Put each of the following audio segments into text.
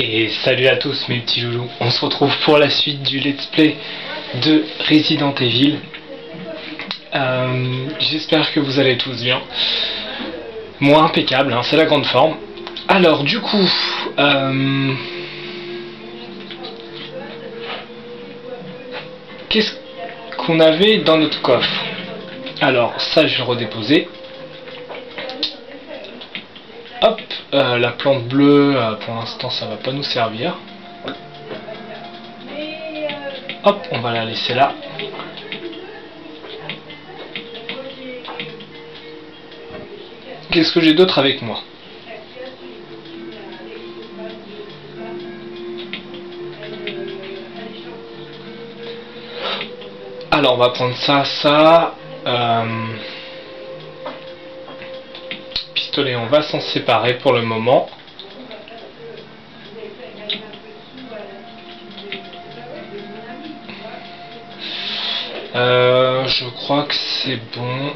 Et salut à tous mes petits loulous, on se retrouve pour la suite du let's play de Resident Evil. J'espère que vous allez tous bien. Moi impeccable, hein, c'est la grande forme. Alors du coup, qu'est-ce qu'on avait dans notre coffre? Alors ça je vais le redéposer. Hop, la plante bleue, pour l'instant ça va pas nous servir. Hop, on va la laisser là. Qu'est-ce que j'ai d'autre avec moi? Alors on va prendre ça. Pistolet, on va s'en séparer pour le moment. Je crois que c'est bon.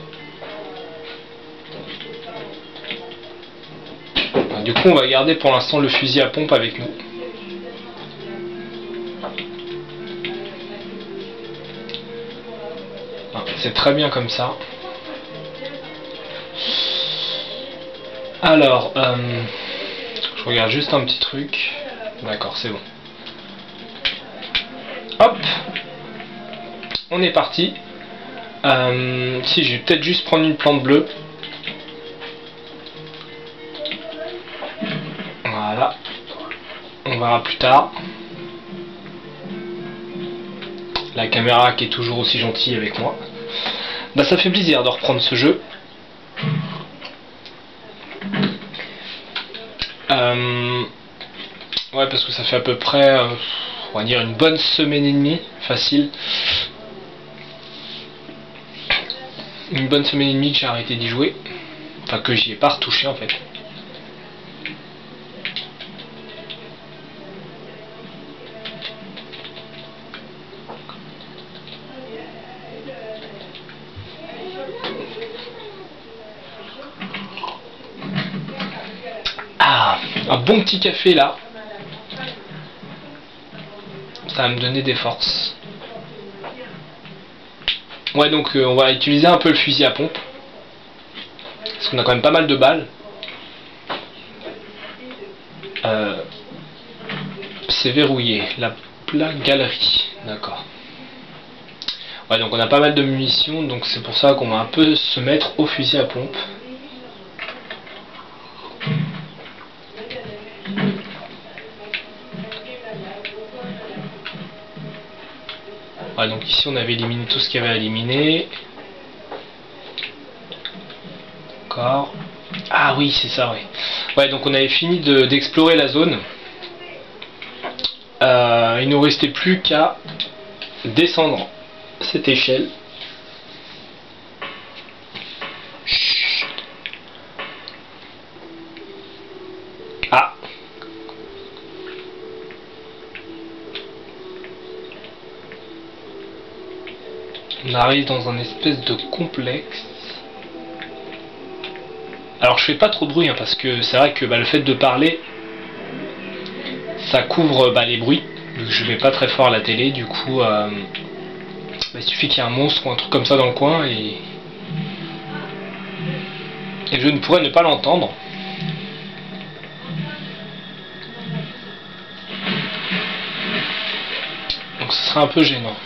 Du coup on va garder pour l'instant le fusil à pompe avec nous. C'est très bien comme ça. Alors, je regarde juste un petit truc. D'accord, c'est bon. Hop, on est parti. Si, je vais peut-être juste prendre une plante bleue. Voilà. On verra plus tard. La caméra qui est toujours aussi gentille avec moi. Bah ça fait plaisir de reprendre ce jeu. Ouais, parce que ça fait à peu près, on va dire une bonne semaine et demie, facile. Une bonne semaine et demie que j'ai arrêté d'y jouer. Enfin que j'y ai pas retouché en fait. Ah, un bon petit café là. Ça va me donner des forces. Ouais, donc on va utiliser un peu le fusil à pompe. Parce qu'on a quand même pas mal de balles. C'est verrouillé. La galerie. D'accord. Ouais, donc on a pas mal de munitions. Donc c'est pour ça qu'on va un peu se mettre au fusil à pompe. Ouais, donc ici on avait éliminé tout ce qu'il y avait à éliminer. D'accord. Ah oui, c'est ça, ouais. Ouais, donc on avait fini d'explorer la zone. Il nous restait plus qu'à descendre cette échelle. Chut. Ah. On arrive dans un espèce de complexe. Alors je fais pas trop de bruit hein, parce que c'est vrai que le fait de parler ça couvre les bruits. Donc je vais pas très fort à la télé, du coup il suffit qu'il y ait un monstre ou un truc comme ça dans le coin et je ne pourrais ne pas l'entendre. Donc ce serait un peu gênant.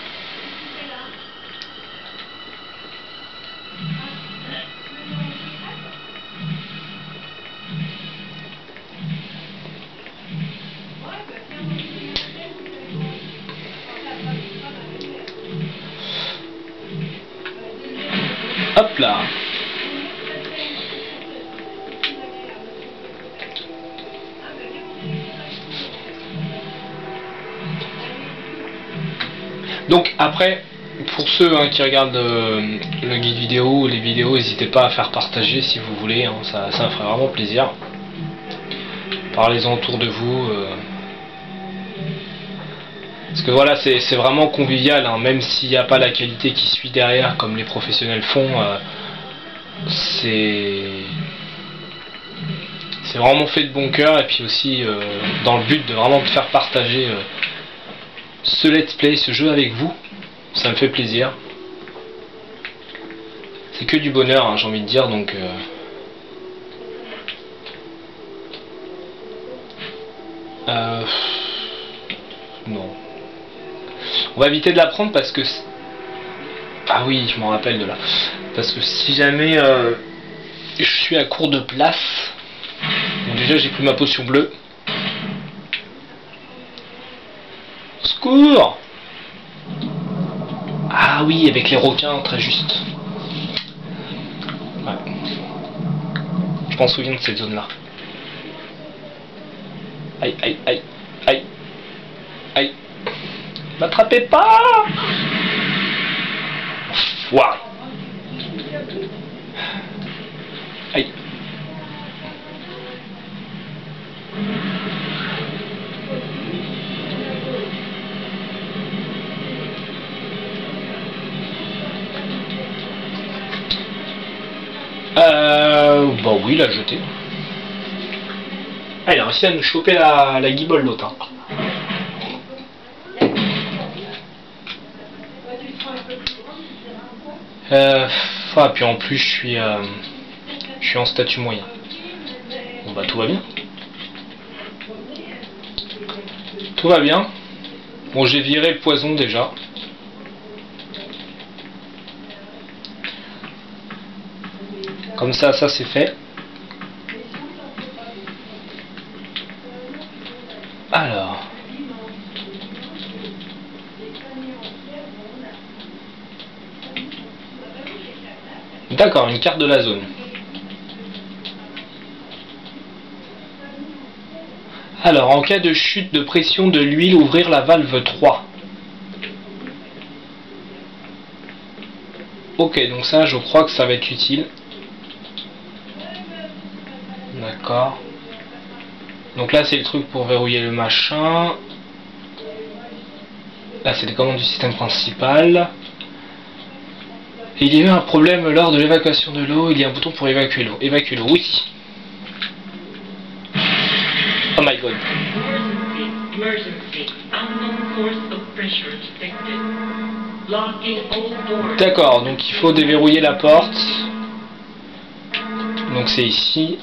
Hop là. Donc après, pour ceux qui regardent le guide vidéo ou les vidéos, n'hésitez pas à faire partager si vous voulez, hein, ça me ferait vraiment plaisir. Parlez-en autour de vous. Parce que voilà, c'est vraiment convivial, hein, même s'il n'y a pas la qualité qui suit derrière comme les professionnels font, c'est c'est vraiment fait de bon cœur, et puis aussi dans le but de vraiment de faire partager ce let's play, ce jeu avec vous. Ça me fait plaisir. C'est que du bonheur, hein, j'ai envie de dire, donc non. On va éviter de la prendre parce que... Ah oui, je m'en rappelle de là. Parce que si jamais je suis à court de place... Bon, déjà j'ai pris ma potion bleue. Secours! Ah oui, avec les requins, très juste. Ouais. Je m'en souviens de cette zone-là. Aïe, aïe, aïe, aïe, aïe. M'attrapez pas! Foiré. Aïe. Bah oui, il a jeté. Ah, il a réussi à nous choper la guibole, l'autre. Ah, puis en plus, je suis en statut moyen. Bon bah tout va bien. Tout va bien. Bon, j'ai viré le poison déjà. Comme ça c'est fait. Alors. D'accord, une carte de la zone. Alors, en cas de chute de pression de l'huile, ouvrir la valve 3. Ok, donc ça, je crois que ça va être utile. D'accord. Donc là, c'est le truc pour verrouiller le machin. Là, c'est les commandes du système principal. Il y a eu un problème lors de l'évacuation de l'eau. Il y a un bouton pour évacuer l'eau. Évacuer l'eau, oui. Oh my god. D'accord, donc il faut déverrouiller la porte. Donc c'est ici.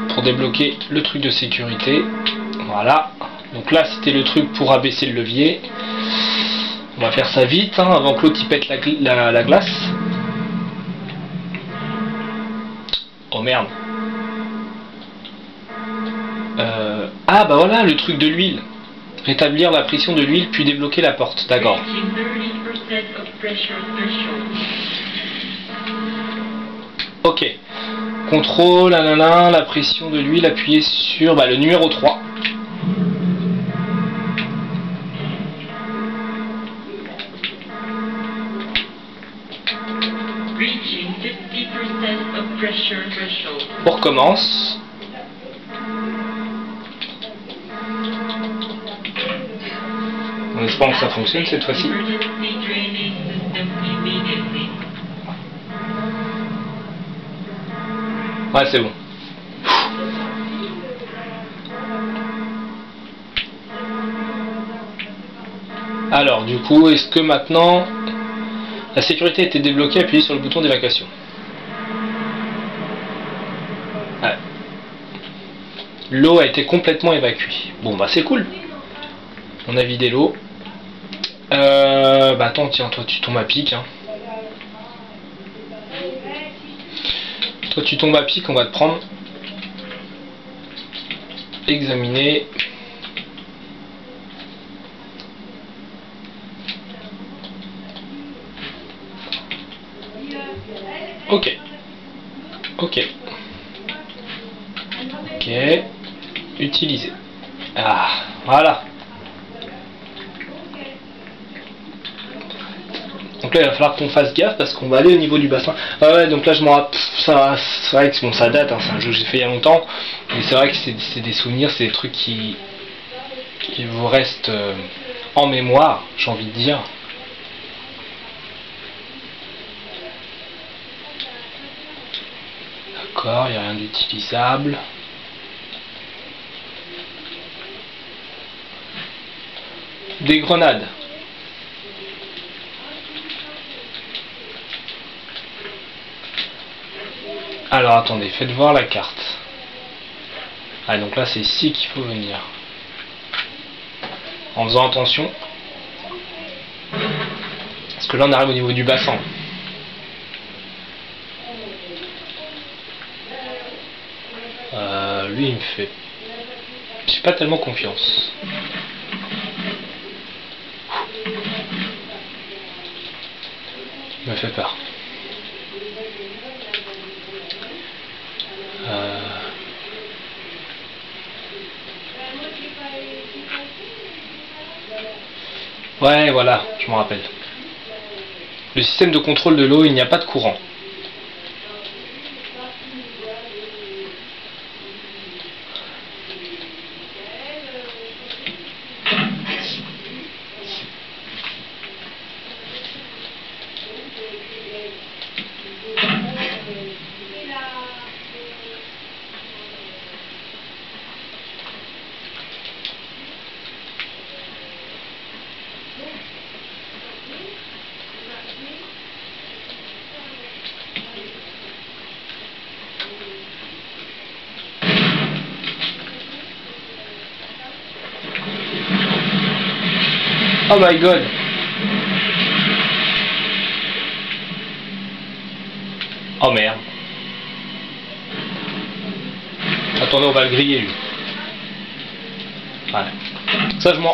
Pour débloquer le truc de sécurité. Voilà. Donc là, c'était le truc pour abaisser le levier. On va faire ça vite, hein, avant que l'autre y pète la glace. Oh merde. Ah bah voilà, le truc de l'huile. Rétablir la pression de l'huile, puis débloquer la porte. D'accord. Ok. Contrôle, la pression de l'huile, appuyez sur le numéro 3. On recommence. On espère que ça fonctionne cette fois-ci. Ouais, c'est bon. Alors, du coup, est-ce que maintenant la sécurité a été débloquée? Appuyez sur le bouton d'évacuation. Ouais. L'eau a été complètement évacuée. Bon, bah c'est cool. On a vidé l'eau. Bah attends, tiens, toi tu tombes à pic. Hein. Toi tu tombes à pic, on va te prendre. Examiner. Ok. Ok. Ok. Utiliser. Ah, voilà. Donc là il va falloir qu'on fasse gaffe parce qu'on va aller au niveau du bassin. Ah ouais, donc là je m'en rappelle. C'est vrai que bon, ça date, hein, c'est un jeu que j'ai fait il y a longtemps. Mais c'est vrai que c'est des souvenirs, c'est des trucs qui vous restent en mémoire, j'ai envie de dire. D'accord, il n'y a rien d'utilisable. Des grenades. Alors attendez, faites voir la carte. Ah donc là c'est ici qu'il faut venir. En faisant attention. Parce que là on arrive au niveau du bassin. Lui il me fait... J'ai pas tellement confiance. Il me fait peur. Ouais, voilà, je me rappelle. Le système de contrôle de l'eau, il n'y a pas de courant. Oh my god. Oh merde. Attendez, on va le griller lui. Voilà.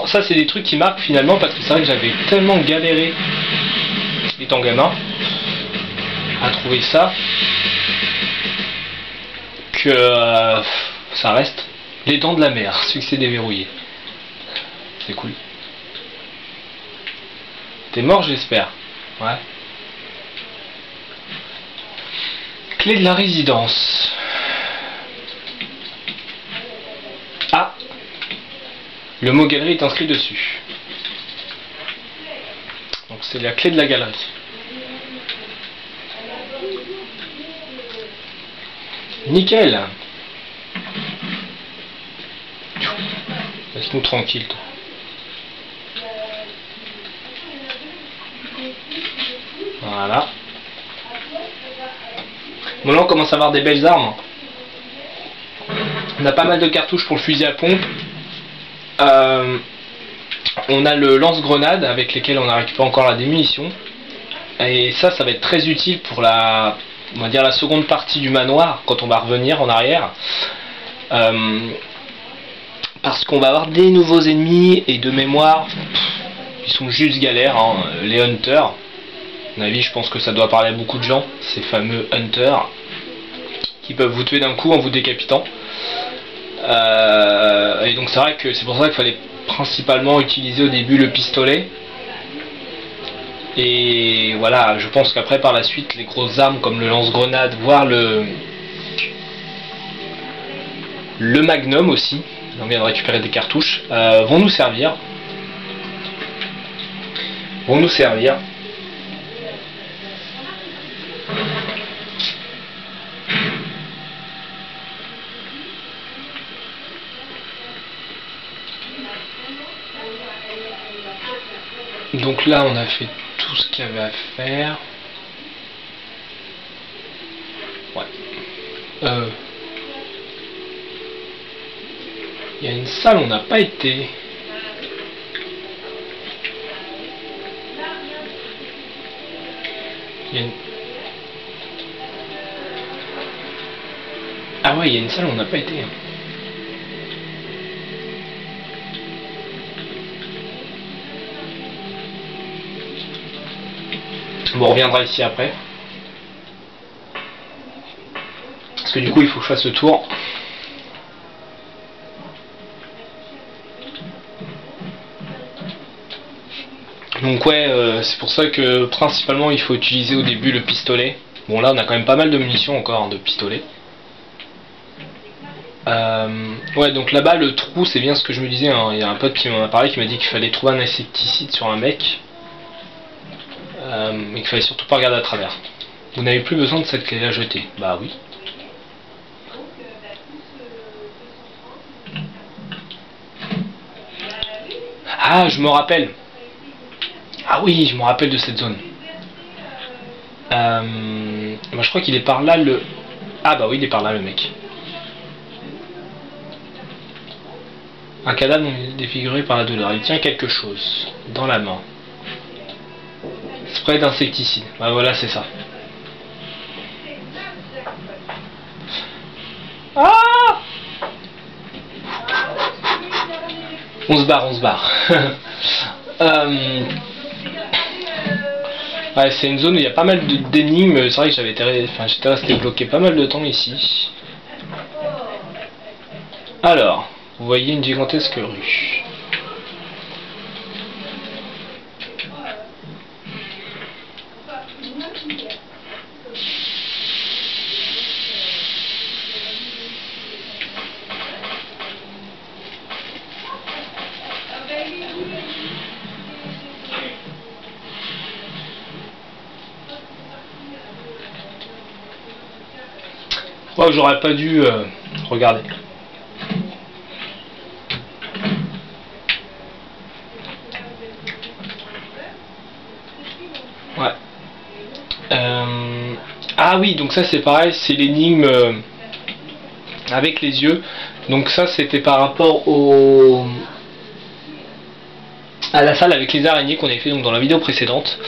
Ça c'est des trucs qui marquent finalement parce que c'est vrai que j'avais tellement galéré étant gamin à trouver ça que ça reste. Les dents de la mer, succès déverrouillé. C'est cool. T'es mort j'espère. Ouais. Clé de la résidence. Ah. Le mot galerie est inscrit dessus. Donc c'est la clé de la galerie. Nickel. Laisse-nous tranquille toi. Voilà. Bon là on commence à avoir des belles armes. On a pas mal de cartouches pour le fusil à pompe. On a le lance-grenade avec lesquels on a récupéré encore la démunition. Et ça va être très utile pour la, on va dire la seconde partie du manoir quand on va revenir en arrière. Parce qu'on va avoir des nouveaux ennemis et de mémoire, ils sont juste galères, hein, les hunters. À mon avis, je pense que ça doit parler à beaucoup de gens, ces fameux hunters qui peuvent vous tuer d'un coup en vous décapitant. Et donc c'est vrai que c'est pour ça qu'il fallait principalement utiliser au début le pistolet. Et voilà, je pense qu'après par la suite les grosses armes comme le lance-grenade, voire le magnum aussi, on vient de récupérer des cartouches, vont nous servir. Donc là on a fait tout ce qu'il y avait à faire. Ouais. Il y a une salle où on n'a pas été. Ah ouais, il y a une salle où on n'a pas été. Bon, on reviendra ici après. Parce que du coup, il faut que je fasse le tour. Donc ouais, c'est pour ça que principalement il faut utiliser au début le pistolet. Bon là on a quand même pas mal de munitions encore hein, de pistolet. Ouais donc là-bas le trou c'est bien ce que je me disais, hein. Il y a un pote qui m'en a parlé qui m'a dit qu'il fallait trouver un insecticide sur un mec. Mais qu'il fallait surtout pas regarder à travers. Vous n'avez plus besoin de cette clé là jetée. Bah oui. Ah, je me rappelle. Ah oui, je me rappelle de cette zone. Bah, je crois qu'il est par là le... Ah bah oui, il est par là le mec. Un cadavre défiguré par la douleur. Il tient quelque chose dans la main. Spray d'insecticide. Bah voilà, c'est ça. Ah! On se barre, on se barre. Ouais, c'est une zone où il y a pas mal d'énigmes. C'est vrai que j'étais resté bloqué pas mal de temps ici. Alors, vous voyez une gigantesque rue. Je crois que j'aurais pas dû regarder. Ouais. Ah oui, donc ça c'est pareil, c'est l'énigme avec les yeux. Donc ça c'était par rapport à la salle avec les araignées qu'on avait fait donc dans la vidéo précédente.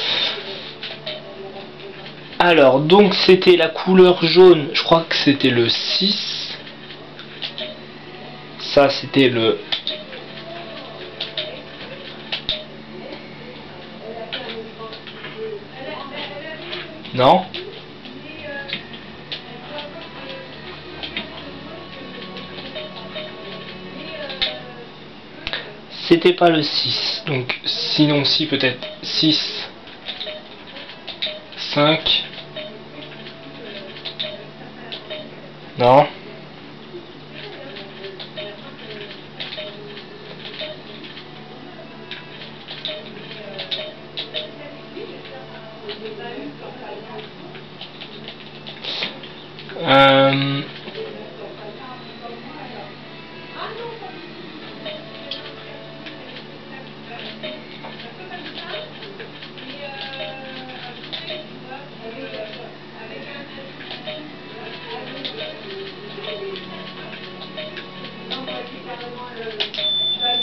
Alors, donc c'était la couleur jaune, je crois que c'était le 6. Ça c'était le... Non? C'était pas le 6, donc sinon si peut-être 6, 5... Non.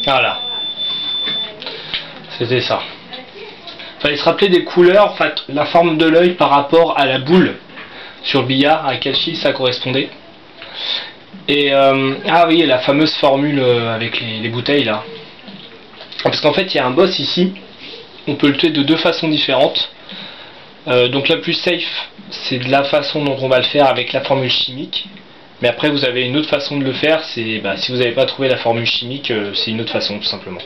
Voilà. C'était ça. Fallait se rappeler des couleurs, en fait, la forme de l'œil par rapport à la boule sur le billard, à quel chiffre ça correspondait. Et ah oui, la fameuse formule avec les bouteilles là. Parce qu'en fait, il y a un boss ici. On peut le tuer de deux façons différentes. Donc la plus safe, c'est de la façon dont on va le faire avec la formule chimique. Mais après vous avez une autre façon de le faire, c'est si vous n'avez pas trouvé la formule chimique, c'est une autre façon tout simplement.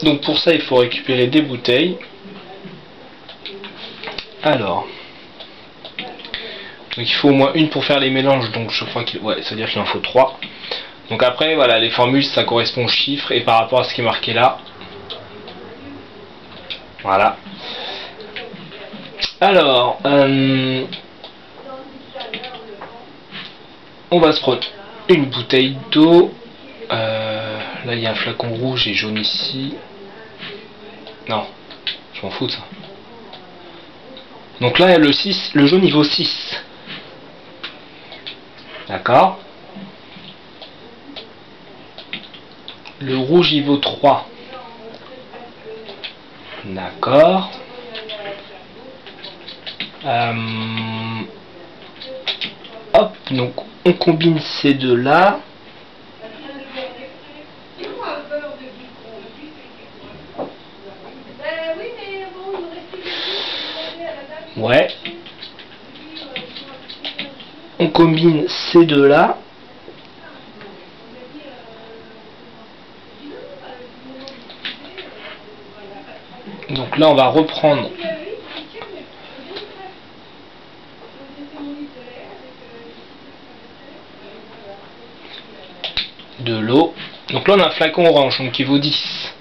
Donc pour ça il faut récupérer des bouteilles. Alors, donc il faut au moins une pour faire les mélanges, donc je crois qu'il ça veut dire qu'il en faut 3. Donc après voilà, les formules ça correspond aux chiffres et par rapport à ce qui est marqué là. Voilà. Alors, on va se prendre une bouteille d'eau. Là il y a un flacon rouge et jaune ici. Non, je m'en fous de ça. Donc là le 6, le jaune il vaut 6. D'accord. Le rouge il vaut 3. D'accord. Hop, donc on combine ces deux là. Ouais. On combine ces deux là. Donc là on va reprendre de l'eau. Donc là on a un flacon orange donc qui vaut 10.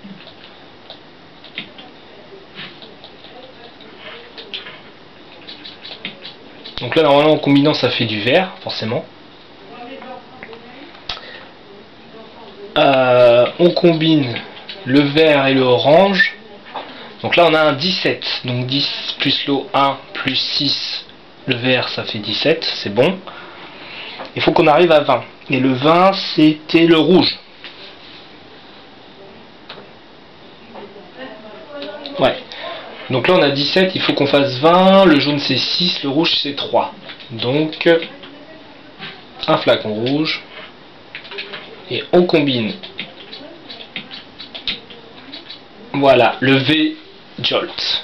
Donc là normalement en combinant ça fait du vert forcément. on combine le vert et le orange. Donc là on a un 17, donc 10 plus l'eau 1 plus 6, le vert ça fait 17, c'est bon. Il faut qu'on arrive à 20, et le 20 c'était le rouge. Ouais, donc là on a 17, il faut qu'on fasse 20, le jaune c'est 6, le rouge c'est 3. Donc un flacon rouge, et on combine. Voilà, le V Jolt.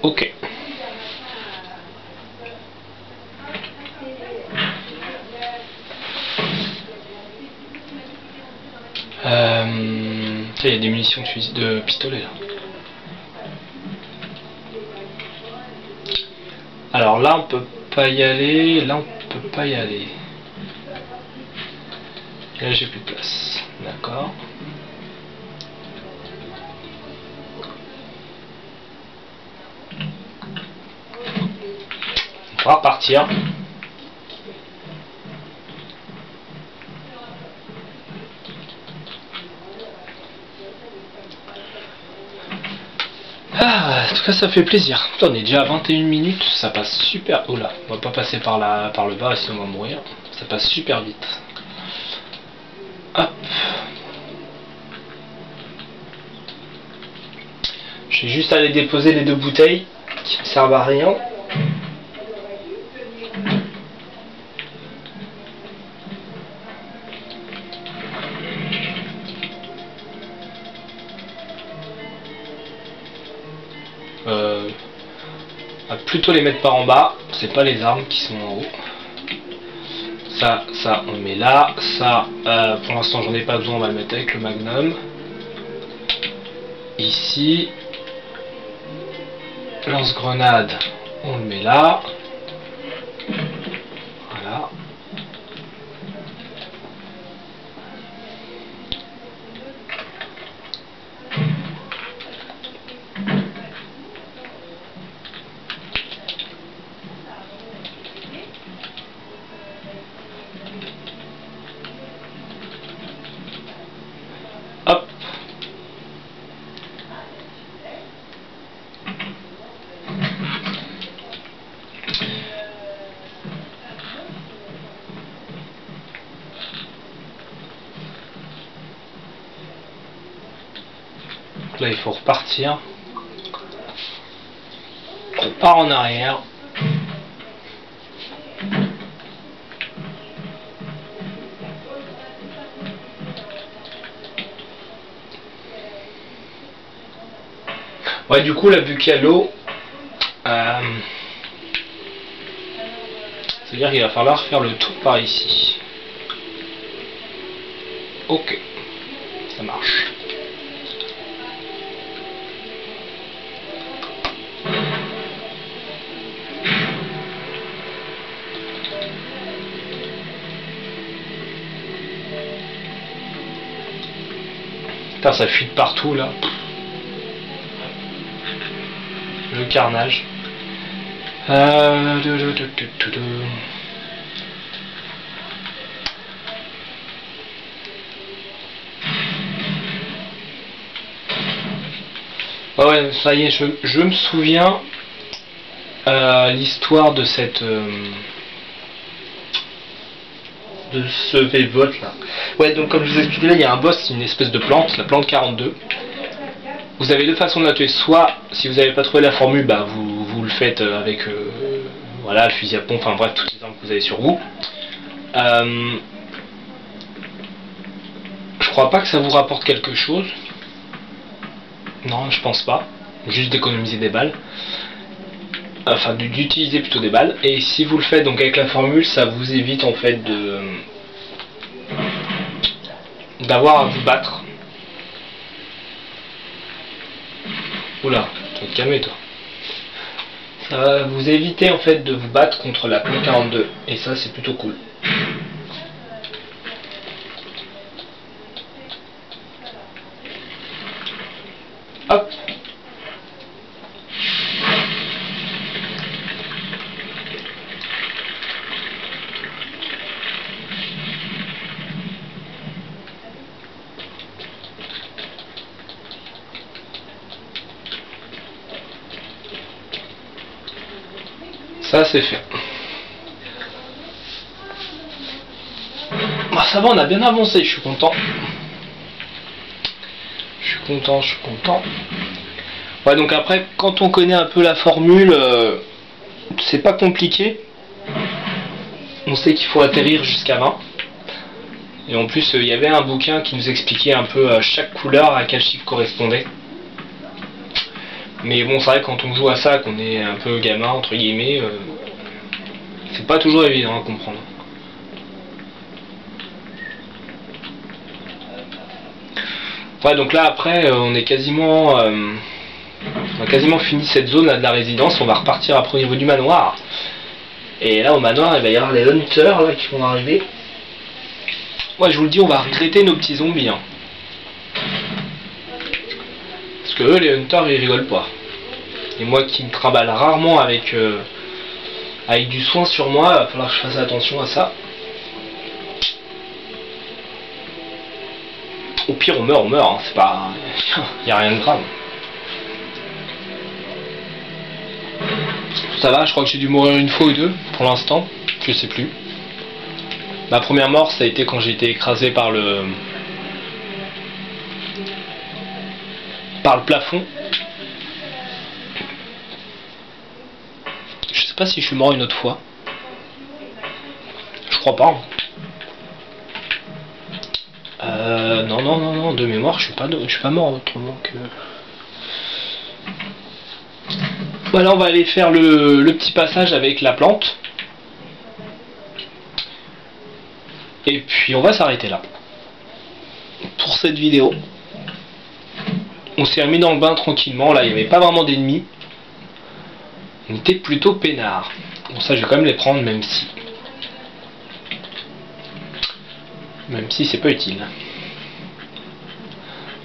Ok. Il y a des munitions de pistolet là. Alors là on peut pas y aller, là on peut pas y aller. Et là j'ai plus de place. D'accord. On va repartir. Ah, en tout cas ça fait plaisir. Putain, on est déjà à 21 minutes, ça passe super. Oh là, on va pas passer par le bas sinon on va mourir. Ça passe super vite. Hop. Je vais juste aller déposer les 2 bouteilles qui ne servent à rien. On va plutôt les mettre par en bas, c'est pas les armes qui sont en haut. Ça on le met là, ça pour l'instant j'en ai pas besoin, on va le mettre avec le magnum. Ici, lance-grenade, on le met là. Voilà. Hop. Là il faut repartir. On part en arrière. Ouais, du coup là vu qu'il y a l'eau, c'est-à-dire qu'il va falloir faire le tour par ici. Ok, ça marche. Putain, ça fuit de partout là. Le carnage. Ah ouais, ça y est, je me souviens l'histoire de cette de ce V-Volt là. Ouais, donc comme je vous ai expliqué là, il y a un boss, c'est une espèce de plante, la plante 42. Vous avez 2 façons de la tuer. Soit, si vous n'avez pas trouvé la formule, bah vous le faites avec voilà, le fusil à pompe, enfin bref, toutes les armes que vous avez sur vous. Je crois pas que ça vous rapporte quelque chose. Non, je pense pas. Juste d'économiser des balles. Enfin, d'utiliser plutôt des balles. Et si vous le faites donc avec la formule, ça vous évite en fait d'avoir à vous battre. Oula, tu vas te calmer toi. Ça va vous éviter en fait de vous battre contre la plante 42. Et ça c'est plutôt cool. Hop. Ça c'est fait. Bah ça va, on a bien avancé, je suis content. Je suis content. Ouais, donc après, quand on connaît un peu la formule, c'est pas compliqué. On sait qu'il faut atterrir jusqu'à 20. Et en plus, il y avait un bouquin qui nous expliquait un peu chaque couleur à quel chiffre correspondait. Mais bon, c'est vrai que quand on joue à ça, qu'on est un peu gamin, entre guillemets, c'est pas toujours évident à comprendre. Ouais, donc là après, on a quasiment fini cette zone là de la résidence. On va repartir après au niveau du manoir. Et là au manoir, il va y avoir les hunters là qui vont arriver. Moi je vous le dis, on va regretter nos petits zombies. Hein. Parce que eux, les hunters, ils rigolent pas. Et moi qui me trimballe rarement avec du soin sur moi, il va falloir que je fasse attention à ça. Au pire, on meurt, hein. C'est pas... y a rien de grave. Ça va, je crois que j'ai dû mourir une fois ou deux, pour l'instant. Je sais plus. Ma première mort, ça a été quand j'ai été écrasé par le plafond. Je sais pas si je suis mort une autre fois. Je crois pas. Non, de mémoire, je suis pas mort autrement que... Voilà, on va aller faire le petit passage avec la plante. Et puis on va s'arrêter là. Pour cette vidéo. On s'est remis dans le bain tranquillement, là il n'y avait pas vraiment d'ennemis. On était plutôt peinard. Bon ça je vais quand même les prendre même si c'est pas utile.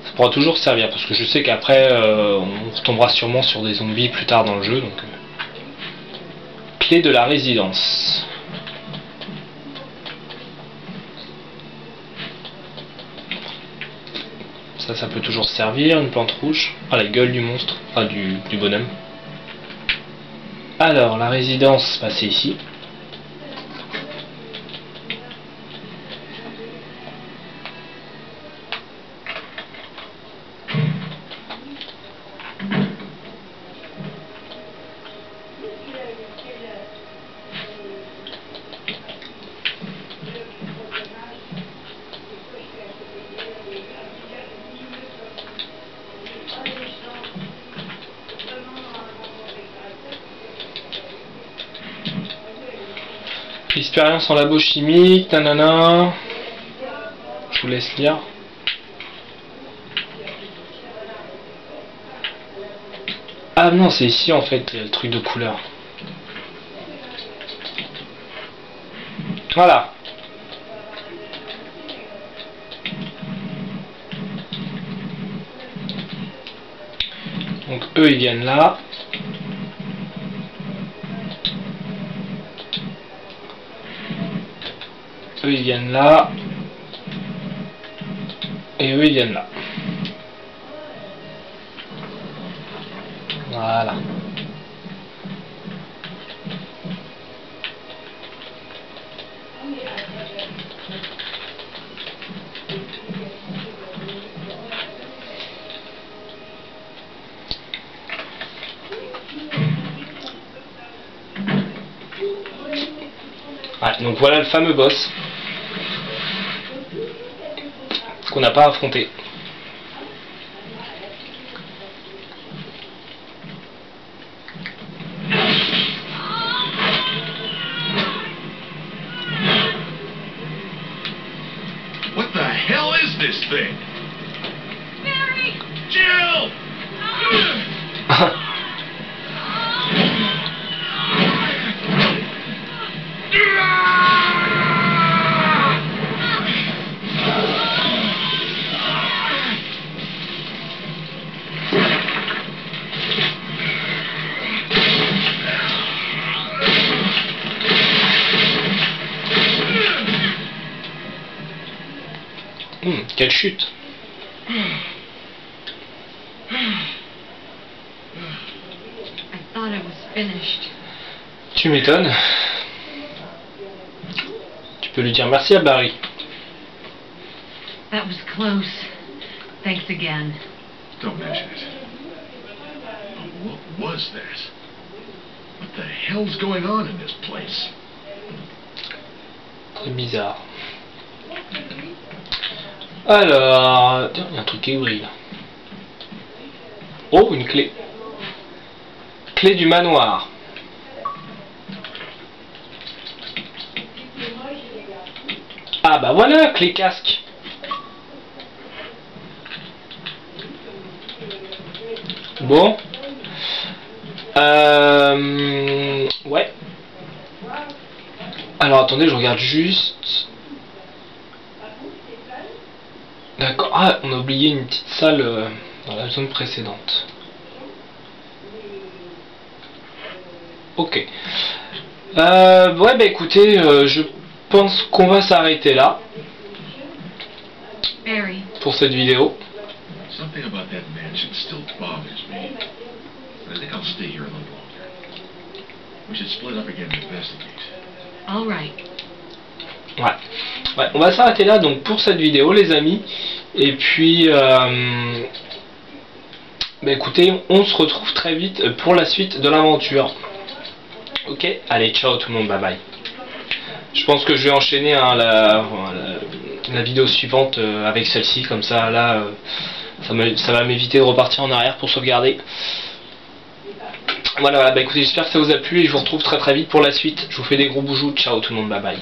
Ça pourra toujours servir parce que je sais qu'après on retombera sûrement sur des zombies plus tard dans le jeu. Donc clé de la résidence. Ça peut toujours servir, une plante rouge. Ah, la gueule du monstre, enfin du bonhomme. Alors la résidence, bah, c'est ici. Expérience en labo chimique, nanana. Je vous laisse lire. Ah non, c'est ici en fait, le truc de couleur. Voilà. Donc eux ils viennent là. Eux ils viennent là. Et eux ils viennent là. Voilà. Ouais, donc voilà le fameux boss qu'on n'a pas affronté. What the hell is this thing? Mary! Jill! Quelle chute! I thought it was finished. Tu m'étonnes. Tu peux lui dire merci à Barry. That was close. Thanks again. Don't mention it. What was that? What the hell's going on in this place? Très bizarre. Alors, tiens, il y a un truc qui brille là. Oh, une clé. Clé du manoir. Ah bah voilà, clé casque. Bon. Ouais. Alors attendez, je regarde juste. D'accord. Ah, on a oublié une petite salle dans la zone précédente. Ok. Ouais, bah écoutez, je pense qu'on va s'arrêter là Barry, pour cette vidéo. Something about that mansion still bothers me. I think I'll stay here a little longer. We should split up again and investigate. all right. Ouais, on va s'arrêter là donc pour cette vidéo les amis. Et puis bah écoutez, on se retrouve très vite pour la suite de l'aventure. Ok, allez, ciao tout le monde, bye bye. Je pense que je vais enchaîner hein, la vidéo suivante avec celle-ci, comme ça là ça va m'éviter de repartir en arrière pour sauvegarder. Voilà, bah écoutez, j'espère que ça vous a plu et je vous retrouve très très vite pour la suite. Je vous fais des gros bisous, ciao tout le monde, bye bye.